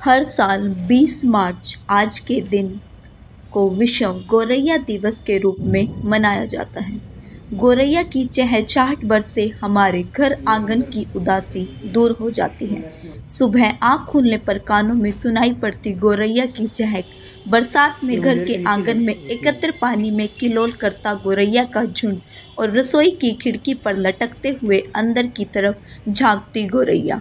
हर साल 20 मार्च आज के दिन को विश्व गौरैया दिवस के रूप में मनाया जाता है। गौरैया की चहचहाट से हमारे घर आंगन की उदासी दूर हो जाती है। सुबह आँख खुलने पर कानों में सुनाई पड़ती गौरैया की चहक, बरसात में घर के आंगन में एकत्र पानी में किलोल करता गौरैया का झुंड और रसोई की खिड़की पर लटकते हुए अंदर की तरफ झांकती गौरैया।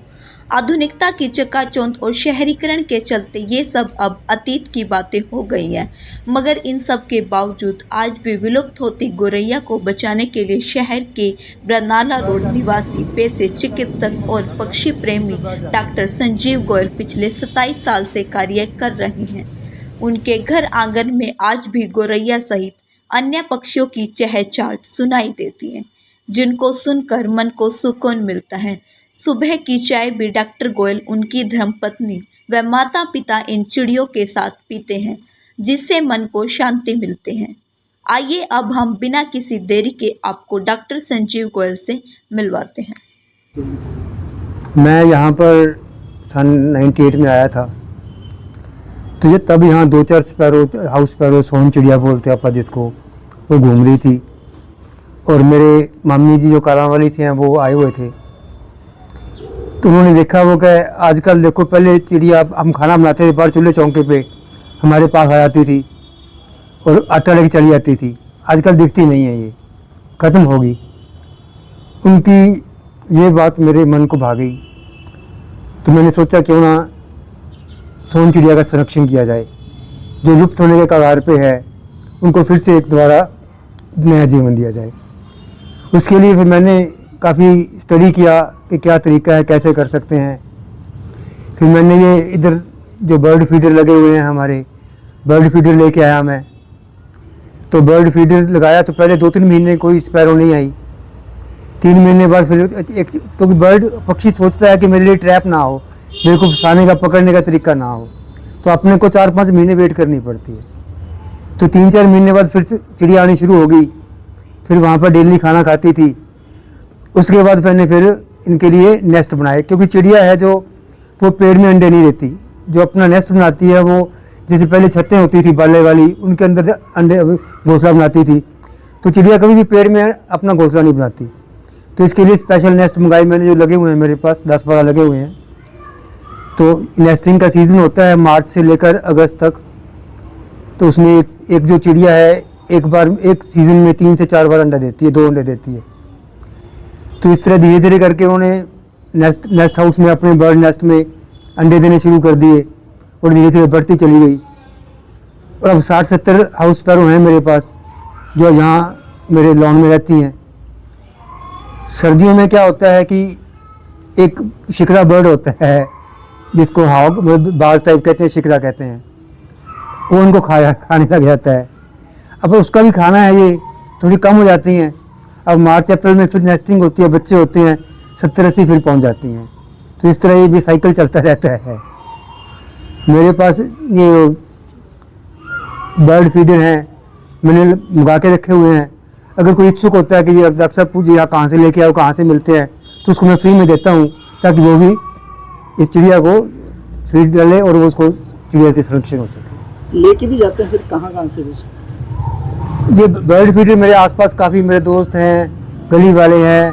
आधुनिकता की चकाचौंध और शहरीकरण के चलते ये सब अब अतीत की बातें हो गई हैं, मगर इन सब के बावजूद आज भी विलुप्त होती गौरैया को बचाने के लिए शहर के बरनाला रोड निवासी पेशे चिकित्सक और पक्षी प्रेमी डॉक्टर संजीव गोयल पिछले 27 साल से कार्य कर रहे हैं। उनके घर आंगन में आज भी गौरैया सहित अन्य पक्षियों की चहचहाट सुनाई देती है, जिनको सुनकर मन को सुकून मिलता है। सुबह की चाय भी डॉक्टर गोयल, उनकी धर्मपत्नी व माता पिता इन चिड़ियों के साथ पीते हैं, जिससे मन को शांति मिलते हैं। आइए अब हम बिना किसी देरी के आपको डॉक्टर संजीव गोयल से मिलवाते हैं। मैं यहाँ पर सन 98 में आया था, तो ये तब यहाँ 2-4 स्पैरो, हाउस स्पैरो, सोन चिड़िया बोलते हैं आपा जिसको, वो घूम रही थी। और मेरे मामी जी जो कालांवाली से हैं वो आए हुए थे, तो उन्होंने देखा वो कहे आजकल देखो, पहले चिड़िया हम खाना बनाते थे बाहर चूल्हे चौंके पे, हमारे पास आ जाती थी और आटा लेके चली जाती थी। आजकल दिखती नहीं है, ये ख़त्म होगी। उनकी ये बात मेरे मन को भा गई, तो मैंने सोचा क्यों ना सोन चिड़िया का संरक्षण किया जाए, जो लुप्त होने के कगार पे है, उनको फिर से एक दोबारा नया जीवन दिया जाए। उसके लिए फिर मैंने काफ़ी स्टडी किया कि क्या तरीका है, कैसे कर सकते हैं। फिर मैंने ये इधर जो बर्ड फीडर लगे हुए हैं, हमारे बर्ड फीडर लेके आया मैं। तो बर्ड फीडर लगाया तो पहले 2-3 महीने कोई स्पैरो नहीं आई। 3 महीने बाद फिर एक, तो बर्ड पक्षी सोचता है कि मेरे लिए ट्रैप ना हो, मेरे को फंसाने का, पकड़ने का तरीका ना हो, तो अपने को 4-5 महीने वेट करनी पड़ती है। तो 3-4 महीने बाद फिर चिड़िया आनी शुरू हो गई। फिर वहाँ पर डेली खाना खाती थी। उसके बाद मैंने फिर इनके लिए नेस्ट बनाए, क्योंकि चिड़िया है जो वो पेड़ में अंडे नहीं देती, जो अपना नेस्ट बनाती है वो, जैसे पहले छतें होती थी बाले वाली, उनके अंदर अंडे घोंसला बनाती थी। तो चिड़िया कभी भी पेड़ में अपना घोंसला नहीं बनाती। तो इसके लिए स्पेशल नेस्ट मंगाए मैंने, जो लगे हुए हैं मेरे पास 10-12 लगे हुए हैं। तो नेस्टिंग का सीज़न होता है मार्च से लेकर अगस्त तक। तो उसमें एक जो चिड़िया है एक सीज़न में 3 से 4 बार अंडा देती है, 2 अंडे देती है। तो इस तरह धीरे धीरे करके उन्होंने नेस्ट हाउस में, अपने बर्ड नेस्ट में अंडे देने शुरू कर दिए और धीरे धीरे बढ़ती चली गई। और अब 60-70 हाउस स्पैरो हैं मेरे पास, जो यहाँ मेरे लॉन में रहती हैं। सर्दियों में क्या होता है कि एक शिकरा बर्ड होता है, जिसको हॉग बाज टाइप कहते हैं, शिकरा कहते हैं, वो उनको खाने लग जाता है। अब उसका भी खाना है, ये थोड़ी कम हो जाती हैं। अब मार्च अप्रैल में फिर नेस्टिंग होती है, बच्चे होते हैं, 70-80 फिर पहुंच जाती हैं। तो इस तरह ये भी साइकिल चलता रहता है। मेरे पास ये बर्ड फीडर हैं, मैंने मंगा के रखे हुए हैं। अगर कोई इच्छुक होता है कि ये डॉक्टर साहब पूछिए आप कहाँ से लेके आओ, कहाँ से मिलते हैं, तो उसको मैं फ्री में देता हूँ, ताकि वो भी इस चिड़िया को फीड डाले और वो उसको चिड़िया के संरक्षण हो सके। लेके भी जाते हैं फिर कहाँ से? ये बर्ड फीडर मेरे आसपास काफ़ी मेरे दोस्त हैं, गली वाले हैं,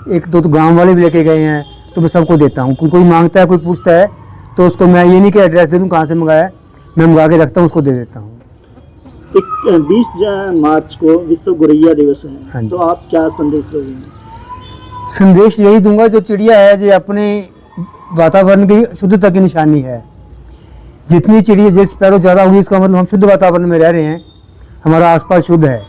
1-2 तो गांव वाले भी लेके गए हैं। तो मैं सबको देता हूँ। कोई मांगता है, कोई पूछता है, तो उसको मैं ये नहीं कि एड्रेस दे दूँ कहाँ से मंगाया है, मैं मंगा के रखता हूँ, उसको दे देता हूँ। 20 मार्च को विश्व गौरैया दिवस है, तो आप क्या संदेश दोगे? संदेश यही दूंगा, जो चिड़िया है जो अपने वातावरण की शुद्धता की निशानी है। जितनी चिड़िया, जिस स्पैरो ज़्यादा होगी, इसका मतलब हम शुद्ध वातावरण में रह रहे हैं, हमारा आसपास शुद्ध है।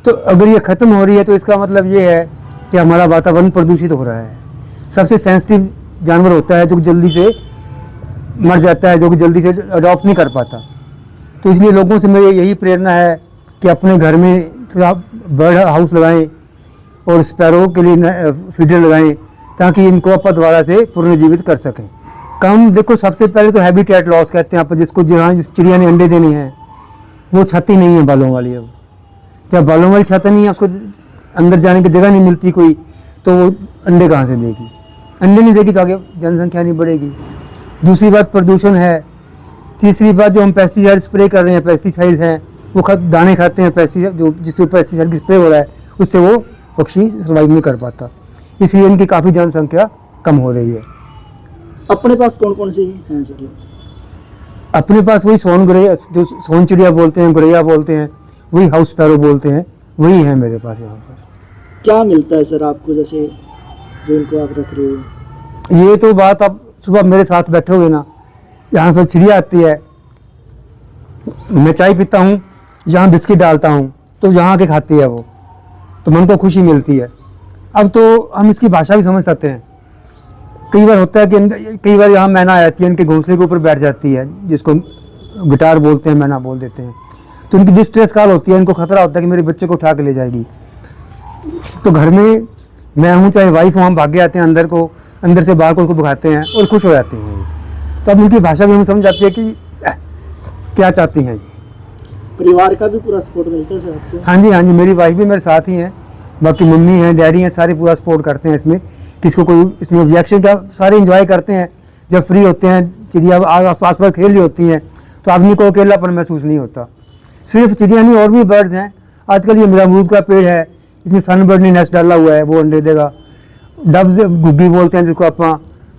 तो अगर ये ख़त्म हो रही है, तो इसका मतलब ये है कि हमारा वातावरण प्रदूषित हो रहा है। सबसे सेंसिटिव जानवर होता है जो जल्दी से मर जाता है, जो कि जल्दी से अडॉप्ट नहीं कर पाता। तो इसलिए लोगों से मेरी यही प्रेरणा है कि अपने घर में थोड़ा बर्ड हाउस लगाएं और स्पैरो के लिए फीडर लगाएं, ताकि इनको आप दोबारा से पुनर्जीवित कर सकें। कम देखो, सबसे पहले तो हैबिटेट लॉस कहते हैं आप, जिसको जहाँ जिस चिड़िया ने अंडे देने हैं वो छत ही नहीं है बालों वाली। अब जब बालों वाली छत नहीं है, उसको अंदर जाने की जगह नहीं मिलती कोई, तो वो अंडे कहाँ से देगी? अंडे नहीं देगी तो आगे जनसंख्या नहीं बढ़ेगी। दूसरी बात प्रदूषण है। तीसरी बात जो हम पेस्टिसाइड स्प्रे कर रहे हैं, पेस्टिसाइड हैं, वो दाने खाते हैं पेस्टिसाइड, जो जिससे पेस्टिसाइड की स्प्रे हो रहा है उससे वो पक्षी सर्वाइव नहीं कर पाता, इसलिए इनकी काफ़ी जनसंख्या कम हो रही है। अपने पास कौन कौन सी हैं चिड़िया? अपने पास वही सोन गुरैया, जो सोन चिड़िया बोलते हैं, गुरैया बोलते हैं, वही हाउस पैरो बोलते हैं, वही है मेरे पास यहाँ पर। क्या मिलता है सर आपको, जैसे जो इनको आप रख रहे हो? ये तो बात आप सुबह मेरे साथ बैठोगे ना, यहाँ पर चिड़िया आती है, मैं चाय पीता हूँ, यहाँ बिस्किट डालता हूँ, तो यहाँ आके खाती है वो, तो मन को खुशी मिलती है। अब तो हम इसकी भाषा भी समझ सकते हैं। कई बार होता है कि कई बार यहाँ मैना आ जाती है, इनके घोंसले के ऊपर बैठ जाती है, जिसको गिटार बोलते हैं, मैना बोल देते हैं, तो इनकी डिस्ट्रेस कॉल होती है, इनको खतरा होता है कि मेरे बच्चे को उठा के ले जाएगी। तो घर में मैं हूँ चाहे वाइफ हूँ, हम भागे आते हैं अंदर को, अंदर से बाहर को उसको भगाते हैं और खुश हो जाते हैं। तो अब इनकी भाषा भी हमें समझ आती है कि क्या चाहती हैं। परिवार का भी पूरा सपोर्ट मिलता है सर आपको? हाँ जी, हाँ जी, मेरी वाइफ भी मेरे साथ ही हैं, बाकी मम्मी हैं, डैडी हैं, सारे पूरा सपोर्ट करते हैं इसमें। किसको कोई इसमें ऑब्जेक्शन, क्या सारे एंजॉय करते हैं। जब फ्री होते हैं, चिड़िया आस पास पर खेल रही होती हैं, तो आदमी को अकेलापन महसूस नहीं होता। सिर्फ चिड़िया नहीं, और भी बर्ड्स हैं। आजकल ये मेरा अमरूद का पेड़ है, इसमें सनबर्ड ने नेस्ट डाला हुआ है, वो अंडे देगा। डव्स गुग्गी बोलते हैं जिसको अपना,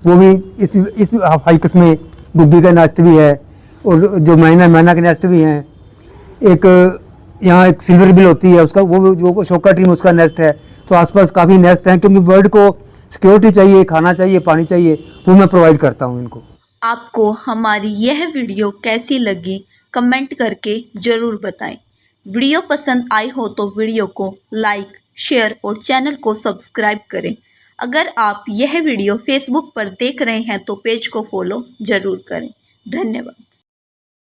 वो भी इस हाइकस में गुग्गी का नेस्ट भी है, और जो मैना के नेस्ट भी हैं। एक यहाँ एक सिल्वर बिल होती है, उसका वो जो शोका ट्री में उसका नेस्ट है। तो आसपास काफ़ी नेस्ट हैं, क्योंकि बर्ड को सिक्योरिटी चाहिए, खाना चाहिए, पानी चाहिए, वो मैं प्रोवाइड करता हूँ इनको। आपको हमारी यह वीडियो कैसी लगी कमेंट करके ज़रूर बताएं। वीडियो पसंद आई हो तो वीडियो को लाइक, शेयर और चैनल को सब्सक्राइब करें। अगर आप यह वीडियो फेसबुक पर देख रहे हैं तो पेज को फॉलो ज़रूर करें। धन्यवाद।